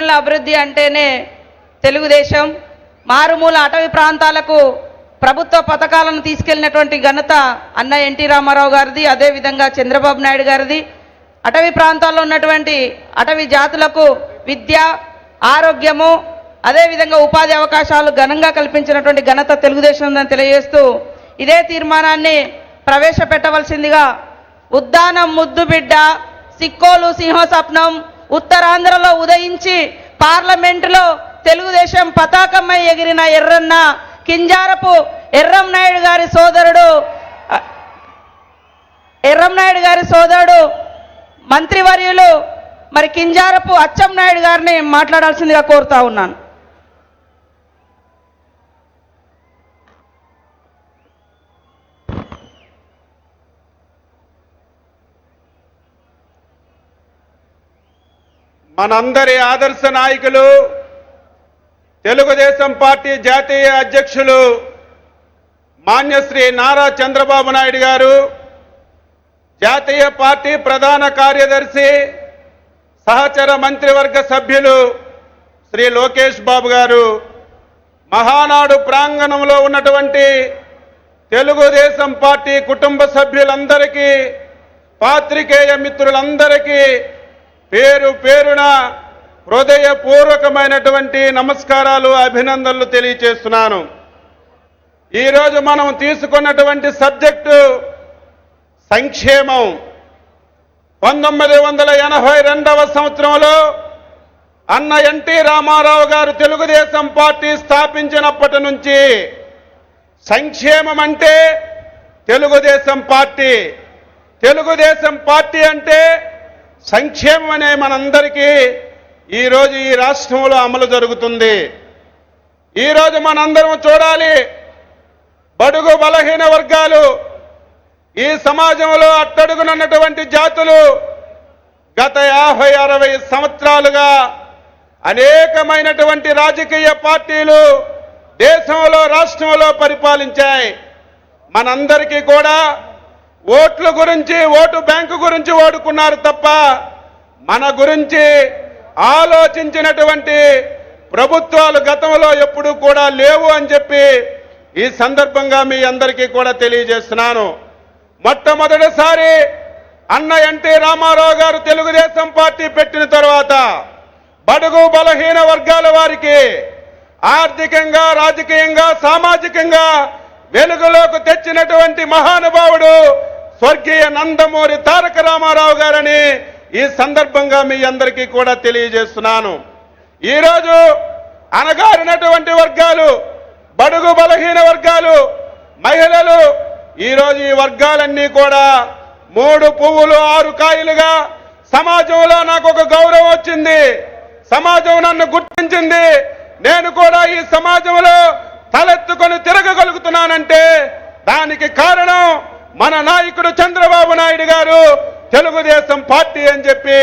గిరిజనుల అభివృద్ధి అంటేనే తెలుగుదేశం. మారుమూల అటవీ ప్రాంతాలకు ప్రభుత్వ పథకాలను తీసుకెళ్లినటువంటి ఘనత అన్న ఎన్టీ రామారావు గారిది, అదేవిధంగా చంద్రబాబు నాయుడు గారిది. అటవీ ప్రాంతాల్లో ఉన్నటువంటి అటవీ జాతులకు విద్య, ఆరోగ్యము, అదేవిధంగా ఉపాధి అవకాశాలు ఘనంగా కల్పించినటువంటి ఘనత తెలుగుదేశం ఉందని తెలియజేస్తూ ఇదే తీర్మానాన్ని ప్రవేశపెట్టవలసిందిగా ఉద్దానం ముద్దుబిడ్డ, సిక్కోలు సింహస్వప్నం, ఉత్తరాంధ్రలో ఉదయించి పార్లమెంటులో తెలుగుదేశం పతాకమై ఎగిరిన ఎర్రన్న కింజారపు ఎర్రంనాయుడు గారి సోదరుడు మంత్రివర్యులు మరి కింజారపు అచ్చెన్నాయుడు గారిని మాట్లాడాల్సిందిగా కోరుతా ఉన్నాను. మనందరి ఆదర్శ నాయకులు, తెలుగుదేశం పార్టీ జాతీయ అధ్యక్షులు మాన్యశ్రీ నారా చంద్రబాబు నాయుడు గారు, జాతీయ పార్టీ ప్రధాన కార్యదర్శి, సహచర మంత్రివర్గ సభ్యులు శ్రీ లోకేష్ బాబు గారు, మహానాడు ప్రాంగణంలో ఉన్నటువంటి తెలుగుదేశం పార్టీ కుటుంబ సభ్యులందరికీ, పాత్రికేయ మిత్రులందరికీ పేరు పేరున హృదయపూర్వకమైనటువంటి నమస్కారాలు, అభినందనలు తెలియజేస్తున్నాను. ఈరోజు మనం తీసుకున్నటువంటి సబ్జెక్టు సంక్షేమం. 1982వ సంవత్సరంలో అన్న ఎన్టీ రామారావు గారు తెలుగుదేశం పార్టీ స్థాపించినప్పటి నుంచి సంక్షేమం అంటే తెలుగుదేశం పార్టీ, తెలుగుదేశం పార్టీ అంటే సంక్షేమం అనే మనందరికీ ఈరోజు ఈ రాష్ట్రంలో అమలు జరుగుతుంది. ఈరోజు మనందరం చూడాలి, బడుగు బలహీన వర్గాలు, ఈ సమాజంలో అట్టడుగునున్నటువంటి జాతులు గత 50-60 సంవత్సరాలుగా అనేకమైనటువంటి రాజకీయ పార్టీలు దేశంలో, రాష్ట్రంలో పరిపాలించాయి. మనందరికీ కూడా ఓట్ల గురించి, ఓటు బ్యాంకు గురించి ఓడుకున్నారు తప్ప మన గురించి ఆలోచించినటువంటి ప్రభుత్వాలు గతంలో ఎప్పుడూ కూడా లేవు అని చెప్పి ఈ సందర్భంగా మీ అందరికీ కూడా తెలియజేస్తున్నాను. మొట్టమొదటిసారి అన్న ఎన్టీ రామారావు గారు తెలుగుదేశం పార్టీ పెట్టిన తర్వాత బడుగు బలహీన వర్గాల వారికి ఆర్థికంగా, రాజకీయంగా, సామాజికంగా వెలుగులోకి తెచ్చినటువంటి మహానుభావుడు స్వర్గీయ నందమూరి తారక రామారావు గారని ఈ సందర్భంగా మీ అందరికీ కూడా తెలియజేస్తున్నాను. ఈరోజు అణగారినటువంటి వర్గాలు, బడుగు బలహీన వర్గాలు, మహిళలు, ఈరోజు ఈ వర్గాలన్నీ కూడా 3 పువ్వులు 6 కాయలుగా సమాజంలో నాకు ఒక గౌరవం వచ్చింది, సమాజం నన్ను గుర్తించింది, నేను కూడా ఈ సమాజంలో తలెత్తుకొని తిరగగలుగుతున్నానంటే దానికి కారణం మన నాయకుడు చంద్రబాబు నాయుడు గారు, తెలుగుదేశం పార్టీ అని చెప్పి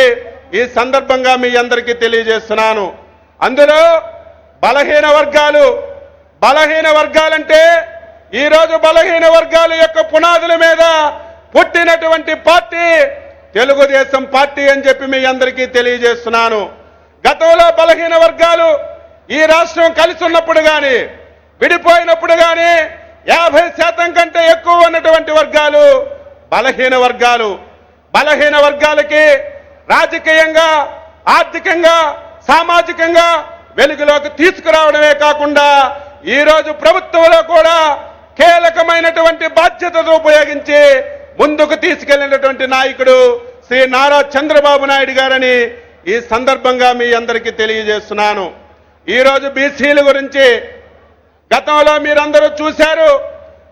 ఈ సందర్భంగా మీ అందరికీ తెలియజేస్తున్నాను. అందులో బలహీన వర్గాలంటే ఈరోజు బలహీన వర్గాల యొక్క పునాదుల మీద పుట్టినటువంటి పార్టీ తెలుగుదేశం పార్టీ అని చెప్పి మీ అందరికీ తెలియజేస్తున్నాను. గతంలో బలహీన వర్గాలు ఈ రాష్ట్రం కలిసి ఉన్నప్పుడు కానీ, విడిపోయినప్పుడు కానీ 50% కంటే ఎక్కువ ఉన్నటువంటి వర్గాలు బలహీన వర్గాలు. బలహీన వర్గాలకి రాజకీయంగా, ఆర్థికంగా, సామాజికంగా వెలుగులోకి తీసుకురావడమే కాకుండా ఈరోజు ప్రభుత్వంలో కూడా కీలకమైనటువంటి బాధ్యతను ఉపయోగించి ముందుకు తీసుకెళ్లినటువంటి నాయకుడు శ్రీ నారా చంద్రబాబు నాయుడు గారని ఈ సందర్భంగా మీ అందరికీ తెలియజేస్తున్నాను. ఈరోజు బీసీల గురించి గతంలో మీరందరూ చూశారు.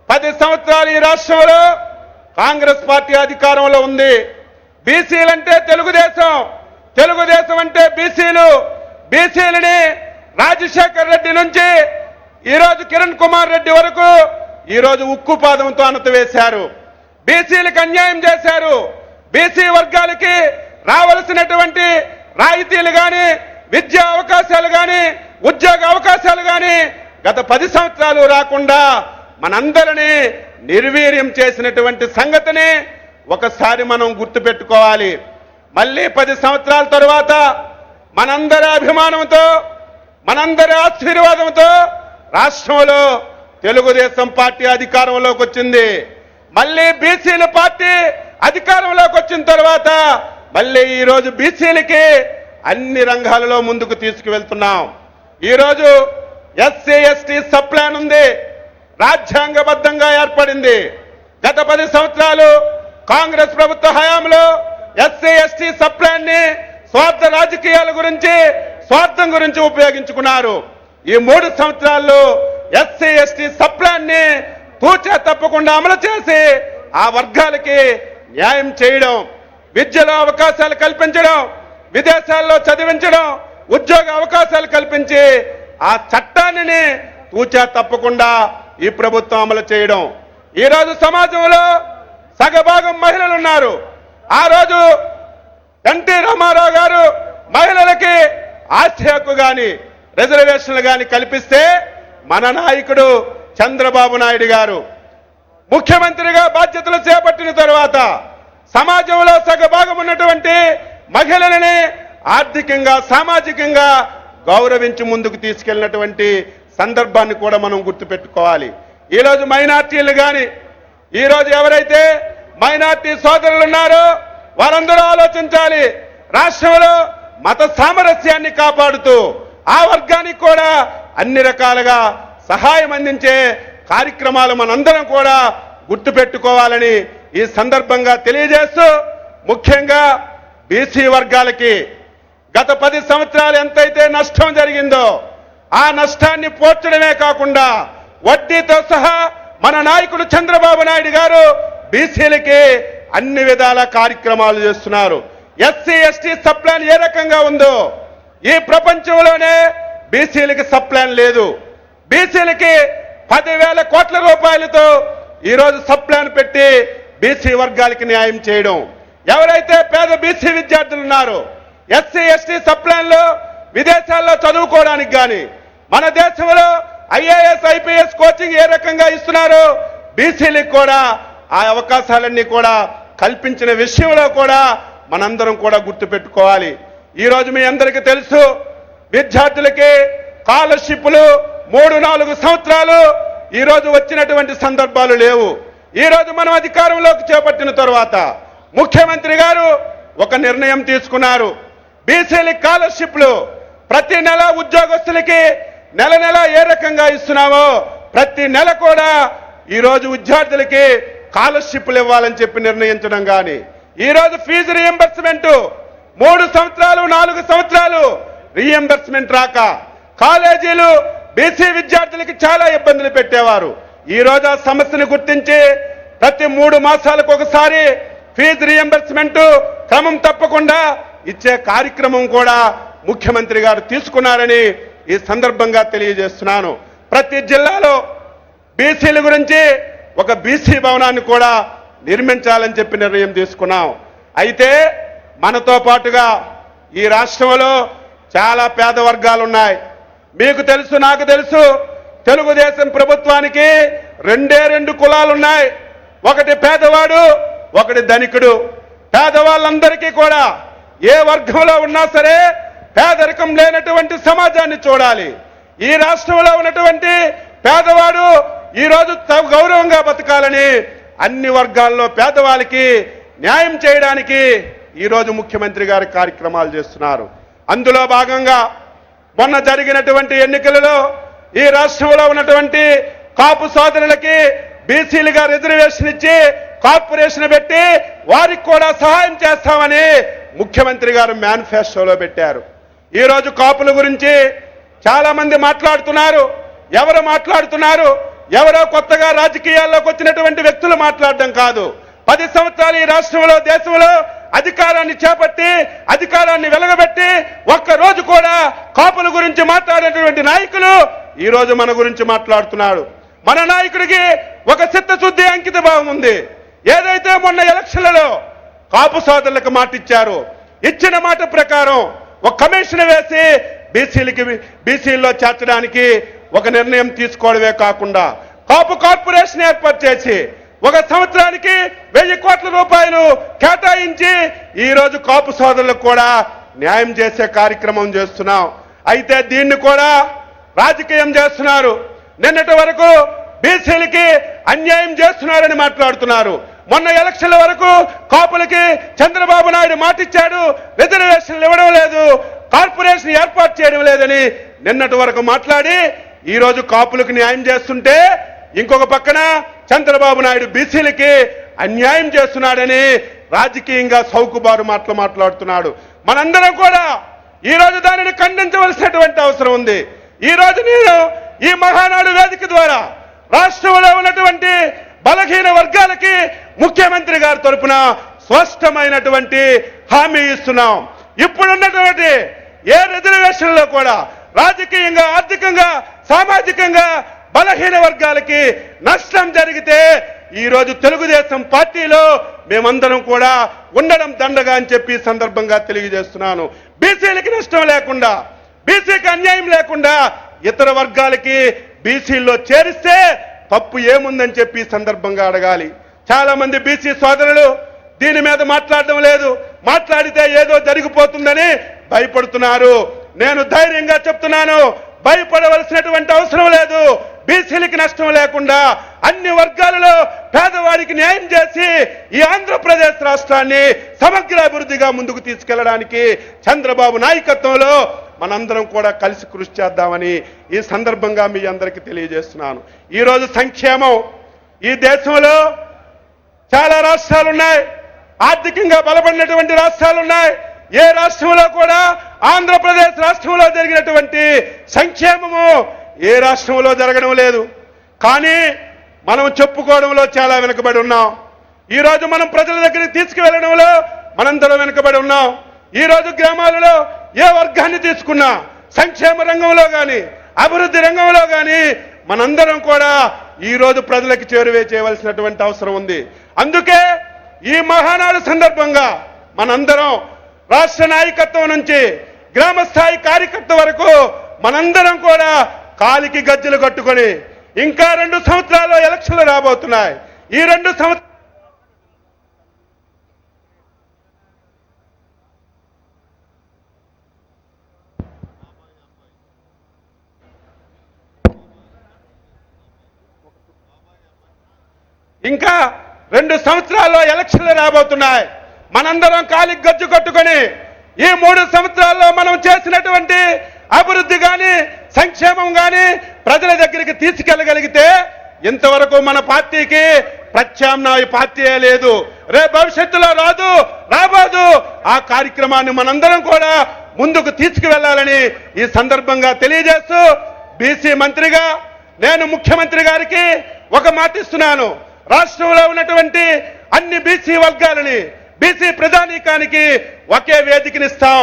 10 సంవత్సరాలు ఈ రాష్ట్రంలో కాంగ్రెస్ పార్టీ అధికారంలో ఉంది. బీసీలంటే తెలుగుదేశం అంటే బీసీలు. బీసీలని రాజశేఖర్ రెడ్డి నుంచి ఈరోజు కిరణ్ కుమార్ రెడ్డి వరకు ఈరోజు ఉక్కుపాదంతో అణచివేశారు. బీసీలకు అన్యాయం చేశారు. బీసీ వర్గాలకి రావాల్సినటువంటి రాయితీలు కానీ, విద్యా అవకాశాలు కానీ, ఉద్యోగ అవకాశాలు కానీ గత 10 సంవత్సరాలు రాకుండా మనందరినీ నిర్వీర్యం చేసినటువంటి సంగతిని ఒకసారి మనం గుర్తుపెట్టుకోవాలి. మళ్ళీ 10 సంవత్సరాల తర్వాత మనందరి అభిమానంతో మనందరి ఆశీర్వాదంతో రాష్ట్రంలో తెలుగుదేశం పార్టీ అధికారంలోకి వచ్చింది. మళ్ళీ బీసీల పార్టీ అధికారంలోకి వచ్చిన తర్వాత మళ్ళీ ఈరోజు బీసీలకి అన్ని రంగాలలో ముందుకు తీసుకువెళ్తున్నాం. ఈరోజు ఎస్సీ ఎస్టీ సబ్ ప్లాన్ ఉంది, రాజ్యాంగబద్ధంగా ఏర్పడింది. గత 10 సంవత్సరాలు కాంగ్రెస్ ప్రభుత్వ హయాంలో ఎస్సీ ఎస్టీ సబ్ ప్లాన్ ని స్వార్థ రాజకీయాల గురించి స్వార్థం గురించి ఉపయోగించుకున్నారు. ఈ 3 సంవత్సరాల్లో ఎస్సీ ఎస్టీ సబ్ ప్లాన్ ని తూచా తప్పకుండా అమలు చేసి ఆ వర్గాలకి న్యాయం చేయడం, విద్యలో అవకాశాలు కల్పించడం, విదేశాల్లో చదివించడం, ఉద్యోగ అవకాశాలు కల్పించి ఆ చట్టాన్ని తూచా తప్పకుండా ఈ ప్రభుత్వం అమలు చేయడం. ఈరోజు సమాజంలో సగభాగం మహిళలు ఉన్నారు. ఆ రోజు ఎన్టీ రామారావు గారు మహిళలకి ఆస్తి హక్కు కానీ రిజర్వేషన్లు కానీ కల్పిస్తే మన నాయకుడు చంద్రబాబు నాయుడు గారు ముఖ్యమంత్రిగా బాధ్యతలు చేపట్టిన తర్వాత సమాజంలో సగభాగం ఉన్నటువంటి మహిళలని ఆర్థికంగా సామాజికంగా గౌరవించి ముందుకు తీసుకెళ్లినటువంటి సందర్భాన్ని కూడా మనం గుర్తుపెట్టుకోవాలి. ఈరోజు మైనార్టీలు కానీ ఈరోజు ఎవరైతే మైనార్టీ సోదరులు ఉన్నారో వారందరూ ఆలోచించాలి. రాష్ట్రంలో మత సామరస్యాన్ని కాపాడుతూ ఆ వర్గానికి కూడా అన్ని రకాలుగా సహాయం అందించే కార్యక్రమాలు మనందరం కూడా గుర్తుపెట్టుకోవాలని ఈ సందర్భంగా తెలియజేస్తూ, ముఖ్యంగా బీసీ వర్గాలకి గత 10 సంవత్సరాలు ఎంతైతే నష్టం జరిగిందో ఆ నష్టాన్ని పోర్చడమే కాకుండా వడ్డీతో సహా మన నాయకుడు చంద్రబాబు నాయుడు గారు బీసీలకి అన్ని విధాల కార్యక్రమాలు చేస్తున్నారు. SC ST sub plan A రకంగా ఉందో ఈ ప్రపంచంలోనే బీసీలకి సబ్ ప్లాన్ లేదు. బీసీలకి 10,000 కోట్ల రూపాయలతో ఈరోజు సబ్ ప్లాన్ పెట్టి బీసీ వర్గాలకి న్యాయం చేయడం. ఎవరైతే పేద బీసీ విద్యార్థులు ఉన్నారో ఎస్సీ ఎస్టీ సబ్ ప్లాన్ లో విదేశాల్లో చదువుకోవడానికి కానీ మన దేశంలో ఐఏఎస్ ఐపీఎస్ కోచింగ్ ఏ రకంగా ఇస్తున్నారో బీసీలకు కూడా ఆ అవకాశాలన్నీ కూడా కల్పించిన విషయంలో కూడా మనందరం కూడా గుర్తుపెట్టుకోవాలి. ఈరోజు మీ అందరికీ తెలుసు, విద్యార్థులకి స్కాలర్షిప్లు 3-4 సంవత్సరాలు ఈరోజు వచ్చినటువంటి సందర్భాలు లేవు. ఈరోజు మనం అధికారంలోకి చేపట్టిన తర్వాత ముఖ్యమంత్రి గారు ఒక నిర్ణయం తీసుకున్నారు. బీసీల స్కాలర్షిప్లు ప్రతి నెల ఉద్యోగస్తులకి నెల ఏ రకంగా ఇస్తున్నామో ప్రతి నెల కూడా ఈరోజు విద్యార్థులకి స్కాలర్షిప్లు ఇవ్వాలని చెప్పి నిర్ణయించడం కానీ, ఈరోజు ఫీజు రీఎంబర్స్మెంట్ 3 సంవత్సరాలు 4 సంవత్సరాలు రీఎంబర్స్మెంట్ రాక కాలేజీలు బీసీ విద్యార్థులకి చాలా ఇబ్బందులు పెట్టేవారు. ఈరోజు ఆ సమస్యను గుర్తించి ప్రతి 3 మాసాలకు ఒకసారి ఫీజు రీఎంబర్స్మెంట్ క్రమం తప్పకుండా ఇచ్చే కార్యక్రమం కూడా ముఖ్యమంత్రి గారు తీసుకున్నారని ఈ సందర్భంగా తెలియజేస్తున్నాను. ప్రతి జిల్లాలో బీసీల గురించి ఒక బీసీ భవనాన్ని కూడా నిర్మించాలని చెప్పి నిర్ణయం తీసుకున్నాం. అయితే మనతో పాటుగా ఈ రాష్ట్రంలో చాలా పేద వర్గాలు ఉన్నాయి. మీకు తెలుసు, నాకు తెలుసు, తెలుగుదేశం ప్రభుత్వానికి 2 కులాలు ఉన్నాయి. ఒకటి పేదవాడు, ఒకటి ధనికుడు. పేదవాళ్ళందరికీ కూడా ఏ వర్గంలో ఉన్నా సరే పేదరికం లేనటువంటి సమాజాన్ని చూడాలి. ఈ రాష్ట్రంలో ఉన్నటువంటి పేదవాడు ఈరోజు గౌరవంగా బతకాలని అన్ని వర్గాల్లో పేదవాళ్ళకి న్యాయం చేయడానికి ఈరోజు ముఖ్యమంత్రి గారు కార్యక్రమాలు చేస్తున్నారు. అందులో భాగంగా మొన్న జరిగినటువంటి ఎన్నికలలో ఈ రాష్ట్రంలో ఉన్నటువంటి కాపు సోదరులకి బీసీలుగా రిజర్వేషన్ ఇచ్చి కార్పొరేషన్ పెట్టి వారికి కూడా సహాయం చేస్తామని ముఖ్యమంత్రి గారు మేనిఫెస్టోలో పెట్టారు. ఈరోజు కాపుల గురించి చాలా మంది మాట్లాడుతున్నారు. ఎవరు మాట్లాడుతున్నారు? ఎవరో కొత్తగా రాజకీయాల్లోకి వచ్చినటువంటి వ్యక్తులు మాట్లాడడం కాదు. 10 సంవత్సరాలు ఈ రాష్ట్రంలో దేశంలో అధికారాన్ని చేపట్టి అధికారాన్ని వెలగబెట్టి ఒక్కరోజు కూడా కాపుల గురించి మాట్లాడేటువంటి నాయకులు ఈరోజు మన గురించి మాట్లాడుతున్నాడు. మన నాయకుడికి ఒక చిత్తశుద్ధి అంకిత భావం ఉంది. ఏదైతే మొన్న ఎలక్షన్లలో కాపు సోదరులకు మాట ఇచ్చారు, ఇచ్చిన మాట ప్రకారం ఒక కమిషన్ వేసి బీసీల్లో చేర్చడానికి ఒక నిర్ణయం తీసుకోవడమే కాకుండా కాపు కార్పొరేషన్ ఏర్పాటు చేసి 1 సంవత్సరానికి 1000 కోట్ల రూపాయలు కేటాయించి ఈరోజు కాపు సోదరులకు కూడా న్యాయం చేసే కార్యక్రమం చేస్తున్నాం. అయితే దీన్ని కూడా రాజకీయం చేస్తున్నారు. నిన్నటి వరకు బీసీలకి అన్యాయం చేస్తున్నారని మాట్లాడుతున్నారు. మొన్న ఎలక్షన్ల వరకు కాపులకి చంద్రబాబు నాయుడు మాటిచ్చాడు, రిజర్వేషన్లు ఇవ్వడం లేదు, కార్పొరేషన్ ఏర్పాటు చేయడం లేదని నిన్నటి వరకు మాట్లాడి ఈ రోజు కాపులకు న్యాయం చేస్తుంటే ఇంకొక పక్కన చంద్రబాబు నాయుడు బీసీలకి అన్యాయం చేస్తున్నాడని రాజకీయంగా సౌకుబారు మాటలు మాట్లాడుతున్నాడు. మనందరం కూడా ఈ రోజు దానిని ఖండించవలసినటువంటి అవసరం ఉంది. ఈ రోజు నేను ఈ మహానాడు వేదిక ద్వారా రాష్ట్రంలో ఉన్నటువంటి బలహీన వర్గాలకి ముఖ్యమంత్రి గారి తరపున స్పష్టమైనటువంటి హామీ ఇస్తున్నాం. ఇప్పుడున్నటువంటి ఏ రిజర్వేషన్లో కూడా రాజకీయంగా, ఆర్థికంగా, సామాజికంగా బలహీన వర్గాలకి నష్టం జరిగితే ఈ రోజు తెలుగుదేశం పార్టీలో మేమందరం కూడా ఉండడం దండగా అని చెప్పి సందర్భంగా తెలియజేస్తున్నాను. బీసీలకి నష్టం లేకుండా, బీసీకి అన్యాయం లేకుండా ఇతర వర్గాలకి బీసీల్లో చేరిస్తే తప్పు ఏముందని చెప్పి సందర్భంగా అడగాలి. చాలా మంది బీసీ సోదరులు దీని మీద మాట్లాడడం లేదు, మాట్లాడితే ఏదో జరిగిపోతుందని భయపడుతున్నారు. నేను ధైర్యంగా చెప్తున్నాను, భయపడవలసినటువంటి అవసరం లేదు. బీసీలకి నష్టం లేకుండా అన్ని వర్గాలలో పేదవాడికి న్యాయం చేసి ఈ ఆంధ్రప్రదేశ్ రాష్ట్రాన్ని సమగ్ర అభివృద్ధిగా ముందుకు తీసుకెళ్లడానికి చంద్రబాబు నాయకత్వంలో మనందరం కూడా కలిసి కృషి చేద్దామని ఈ సందర్భంగా మీ అందరికీ తెలియజేస్తున్నాను. ఈరోజు సంక్షేమం ఈ దేశంలో చాలా రాష్ట్రాలు ఉన్నాయి, ఆర్థికంగా బలపడినటువంటి రాష్ట్రాలు ఉన్నాయి. ఏ రాష్ట్రంలో కూడా ఆంధ్రప్రదేశ్ రాష్ట్రంలో జరిగినటువంటి సంక్షేమము ఏ రాష్ట్రంలో జరగడం లేదు. కానీ మనం చెప్పుకోవడంలో చాలా వెనుకబడి ఉన్నాం. ఈరోజు మనం ప్రజల దగ్గరికి తీసుకువెళ్ళడంలో మనందరం వెనుకబడి ఉన్నాం. ఈరోజు గ్రామాలలో ఏ వర్గాన్ని తీసుకున్నా సంక్షేమ రంగంలో కానీ, అభివృద్ధి రంగంలో కానీ మనందరం కూడా ఈరోజు ప్రజలకు చేరువే చేయవలసినటువంటి అవసరం ఉంది. అందుకే ఈ మహానాడు సందర్భంగా మనందరం రాష్ట్ర నాయకత్వం నుంచి గ్రామ స్థాయి కార్యకర్త వరకు మనందరం కూడా కాలికి గజ్జలు కట్టుకొని ఇంకా 2 సంవత్సరాల్లో ఎలక్షన్లు రాబోతున్నాయి. ఈ 2 సంవత్సరాలు ఇంకా 2 సంవత్సరాల్లో ఎలక్షన్లు రాబోతున్నాయి. మనందరం కాలికి గజ్జు కట్టుకొని ఈ 3 సంవత్సరాల్లో మనం చేసినటువంటి అభివృద్ధి కానీ, సంక్షేమం కానీ ప్రజల దగ్గరికి తీసుకెళ్లగలిగితే ఇంతవరకు మన పార్టీకి ప్రత్యామ్నాయ పార్టీయే లేదు, రేపు భవిష్యత్తులో రాబోదు. ఆ కార్యక్రమాన్ని మనందరం కూడా ముందుకు తీసుకువెళ్లాలని ఈ సందర్భంగా తెలియజేస్తూ బీసీ మంత్రిగా నేను ముఖ్యమంత్రి గారికి ఒక మాట ఇస్తున్నాను. రాష్ట్రంలో ఉన్నటువంటి అన్ని బీసీ వర్గాలని, బీసీ ప్రజానీకానికి ఒకే వేదికనిస్తాం.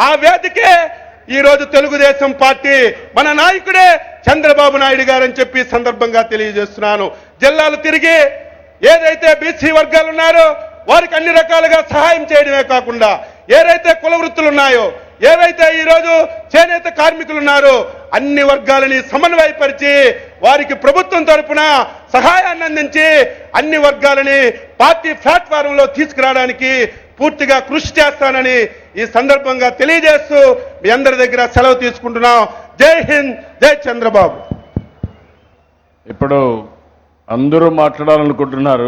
ఆ వేదికే ఈ రోజు తెలుగుదేశం పార్టీ, మన నాయకుడే చంద్రబాబు నాయుడు గారని చెప్పి సందర్భంగా తెలియజేస్తున్నాను. జిల్లాలు తిరిగి ఏదైతే బీసీ వర్గాలు ఉన్నారో వారికి అన్ని రకాలుగా సహాయం చేయడమే కాకుండా ఏదైతే కుల వృత్తులు ఉన్నాయో, ఏవైతే ఈరోజు చేనేత కార్మికులు ఉన్నారో అన్ని వర్గాలని సమన్వయపరిచి వారికి ప్రభుత్వం తరపున సహాయాన్ని అందించి అన్ని వర్గాలని పార్టీ ప్లాట్ఫారంలో తీసుకురావడానికి పూర్తిగా కృషి చేస్తానని ఈ సందర్భంగా తెలియజేస్తూ మీ అందరి దగ్గర సెలవు తీసుకుంటున్నాం. జై హింద్, జై చంద్రబాబు. ఇప్పుడు అందరూ మాట్లాడాలనుకుంటున్నారు.